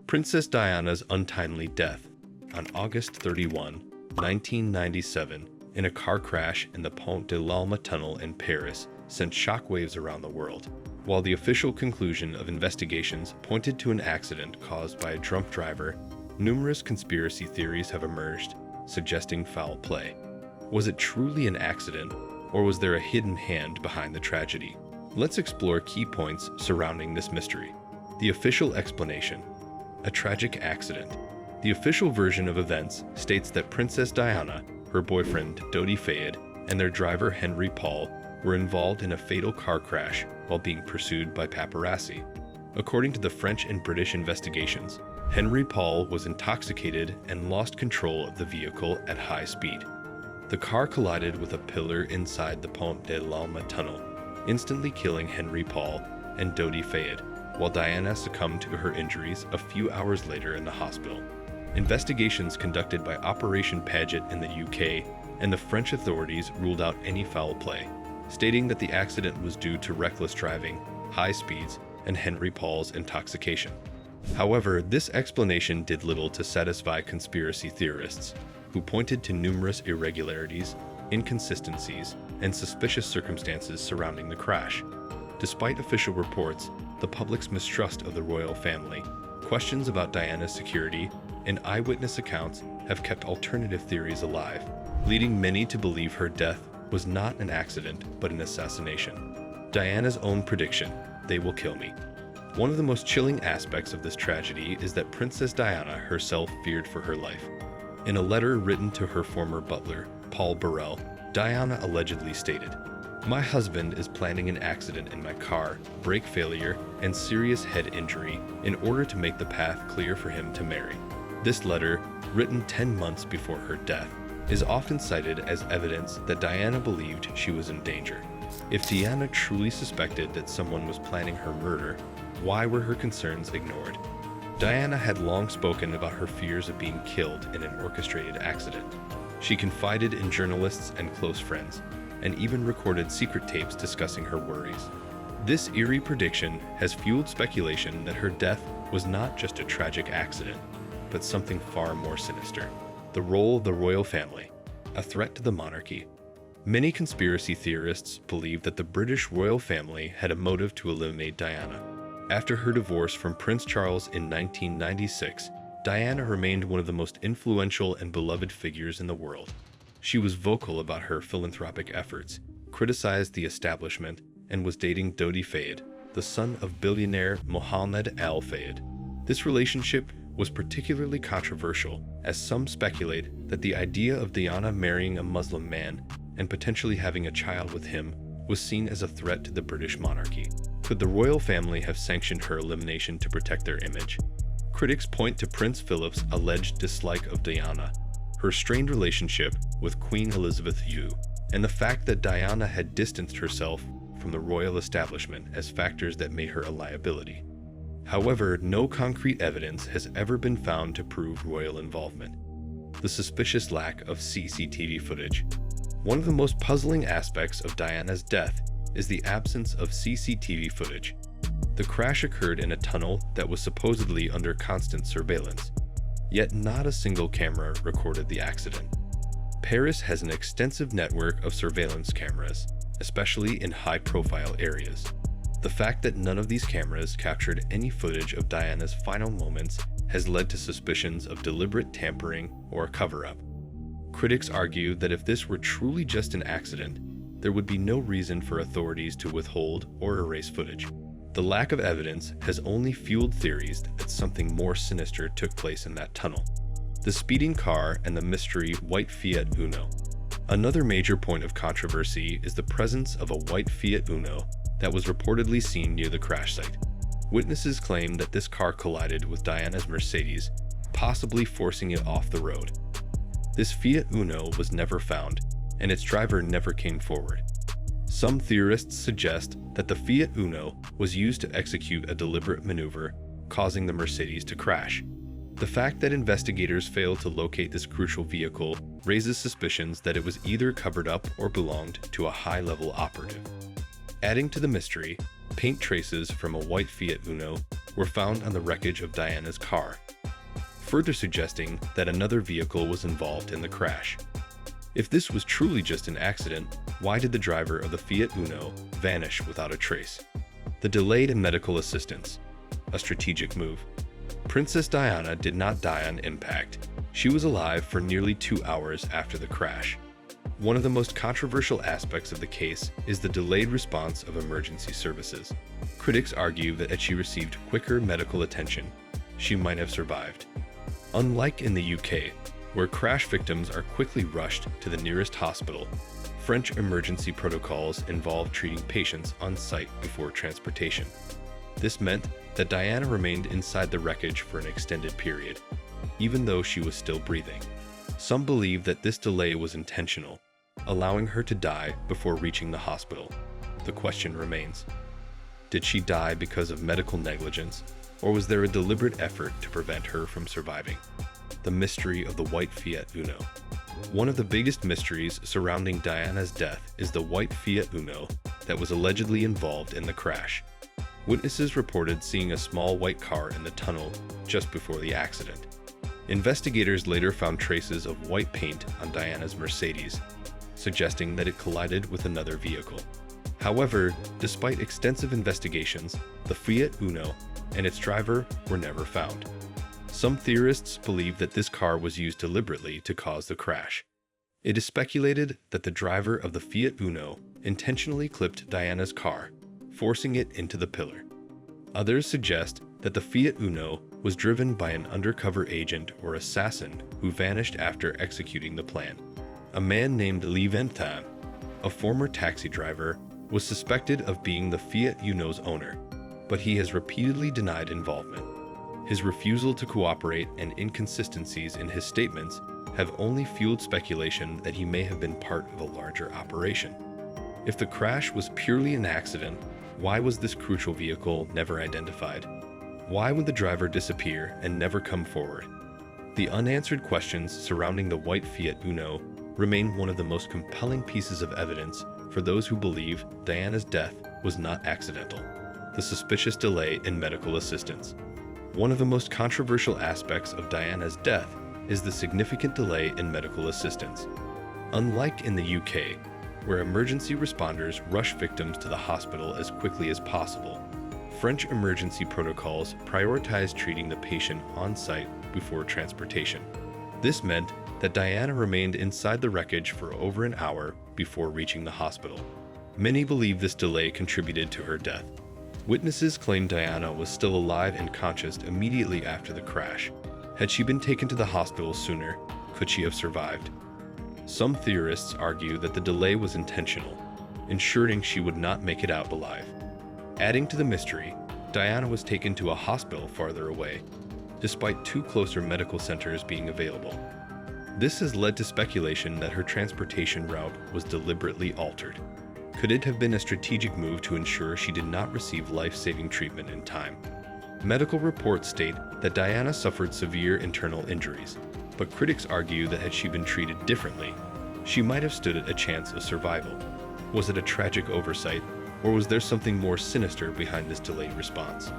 Princess Diana's untimely death on August 31, 1997, in a car crash in the Pont de l'Alma tunnel in Paris sent shockwaves around the world. While the official conclusion of investigations pointed to an accident caused by a drunk driver, numerous conspiracy theories have emerged, suggesting foul play. Was it truly an accident, or was there a hidden hand behind the tragedy? Let's explore key points surrounding this mystery. The official explanation: a tragic accident. The official version of events states that Princess Diana, her boyfriend Dodi Fayed, and their driver Henry Paul were involved in a fatal car crash while being pursued by paparazzi. According to the French and British investigations, Henry Paul was intoxicated and lost control of the vehicle at high speed. The car collided with a pillar inside the Pont de l'Alma tunnel, instantly killing Henry Paul and Dodi Fayed, while Diana succumbed to her injuries a few hours later in the hospital. Investigations conducted by Operation Paget in the UK and the French authorities ruled out any foul play, stating that the accident was due to reckless driving, high speeds, and Henry Paul's intoxication. However, this explanation did little to satisfy conspiracy theorists, who pointed to numerous irregularities, inconsistencies, and suspicious circumstances surrounding the crash. Despite official reports, the public's mistrust of the royal family, questions about Diana's security, and eyewitness accounts have kept alternative theories alive, leading many to believe her death was not an accident but an assassination. Diana's own prediction: "They will kill me." One of the most chilling aspects of this tragedy is that Princess Diana herself feared for her life. In a letter written to her former butler, Paul Burrell, Diana allegedly stated, "My husband is planning an accident in my car, brake failure, and serious head injury in order to make the path clear for him to marry." This letter, written 10 months before her death, is often cited as evidence that Diana believed she was in danger. If Diana truly suspected that someone was planning her murder, why were her concerns ignored? Diana had long spoken about her fears of being killed in an orchestrated accident. She confided in journalists and close friends, and even recorded secret tapes discussing her worries. This eerie prediction has fueled speculation that her death was not just a tragic accident, but something far more sinister: the role of the royal family, a threat to the monarchy. Many conspiracy theorists believe that the British royal family had a motive to eliminate Diana. After her divorce from Prince Charles in 1996, Diana remained one of the most influential and beloved figures in the world. She was vocal about her philanthropic efforts, criticized the establishment, and was dating Dodi Fayed, the son of billionaire Mohammed Al Fayed. This relationship was particularly controversial, as some speculate that the idea of Diana marrying a Muslim man and potentially having a child with him was seen as a threat to the British monarchy. Could the royal family have sanctioned her elimination to protect their image? Critics point to Prince Philip's alleged dislike of Diana, her strained relationship with Queen Elizabeth II, and the fact that Diana had distanced herself from the royal establishment as factors that made her a liability. However, no concrete evidence has ever been found to prove royal involvement. The suspicious lack of CCTV footage. One of the most puzzling aspects of Diana's death is the absence of CCTV footage. The crash occurred in a tunnel that was supposedly under constant surveillance, yet not a single camera recorded the accident. Paris has an extensive network of surveillance cameras, especially in high-profile areas. The fact that none of these cameras captured any footage of Diana's final moments has led to suspicions of deliberate tampering or a cover-up. Critics argue that if this were truly just an accident, there would be no reason for authorities to withhold or erase footage. The lack of evidence has only fueled theories that something more sinister took place in that tunnel. The speeding car and the mystery white Fiat Uno. Another major point of controversy is the presence of a white Fiat Uno that was reportedly seen near the crash site. Witnesses claim that this car collided with Diana's Mercedes, possibly forcing it off the road. This Fiat Uno was never found, and its driver never came forward. Some theorists suggest that the Fiat Uno was used to execute a deliberate maneuver, causing the Mercedes to crash. The fact that investigators failed to locate this crucial vehicle raises suspicions that it was either covered up or belonged to a high-level operative. Adding to the mystery, paint traces from a white Fiat Uno were found on the wreckage of Diana's car, further suggesting that another vehicle was involved in the crash. If this was truly just an accident, why did the driver of the Fiat Uno vanish without a trace? The delayed medical assistance. A strategic move. Princess Diana did not die on impact. She was alive for nearly 2 hours after the crash. One of the most controversial aspects of the case is the delayed response of emergency services. Critics argue that had she received quicker medical attention, she might have survived. Unlike in the UK, where crash victims are quickly rushed to the nearest hospital, French emergency protocols involve treating patients on site before transportation. This meant that Diana remained inside the wreckage for an extended period, even though she was still breathing. Some believe that this delay was intentional, allowing her to die before reaching the hospital. The question remains: did she die because of medical negligence, or was there a deliberate effort to prevent her from surviving? The mystery of the white Fiat Uno. One of the biggest mysteries surrounding Diana's death is the white Fiat Uno that was allegedly involved in the crash. Witnesses reported seeing a small white car in the tunnel just before the accident. Investigators later found traces of white paint on Diana's Mercedes, suggesting that it collided with another vehicle. However, despite extensive investigations, the Fiat Uno and its driver were never found. Some theorists believe that this car was used deliberately to cause the crash. It is speculated that the driver of the Fiat Uno intentionally clipped Diana's car, forcing it into the pillar. Others suggest that the Fiat Uno was driven by an undercover agent or assassin who vanished after executing the plan. A man named Leventhal, a former taxi driver, was suspected of being the Fiat Uno's owner, but he has repeatedly denied involvement. His refusal to cooperate and inconsistencies in his statements have only fueled speculation that he may have been part of a larger operation. If the crash was purely an accident, why was this crucial vehicle never identified? Why would the driver disappear and never come forward? The unanswered questions surrounding the white Fiat Uno remain one of the most compelling pieces of evidence for those who believe Diana's death was not accidental. The suspicious delay in medical assistance. One of the most controversial aspects of Diana's death is the significant delay in medical assistance. Unlike in the UK, where emergency responders rush victims to the hospital as quickly as possible, French emergency protocols prioritize treating the patient on site before transportation. This meant that Diana remained inside the wreckage for over an hour before reaching the hospital. Many believe this delay contributed to her death. Witnesses claim Diana was still alive and conscious immediately after the crash. Had she been taken to the hospital sooner, could she have survived? Some theorists argue that the delay was intentional, ensuring she would not make it out alive. Adding to the mystery, Diana was taken to a hospital farther away, despite 2 closer medical centers being available. This has led to speculation that her transportation route was deliberately altered. Could it have been a strategic move to ensure she did not receive life-saving treatment in time? Medical reports state that Diana suffered severe internal injuries, but critics argue that had she been treated differently, she might have stood a chance of survival. Was it a tragic oversight, or was there something more sinister behind this delayed response?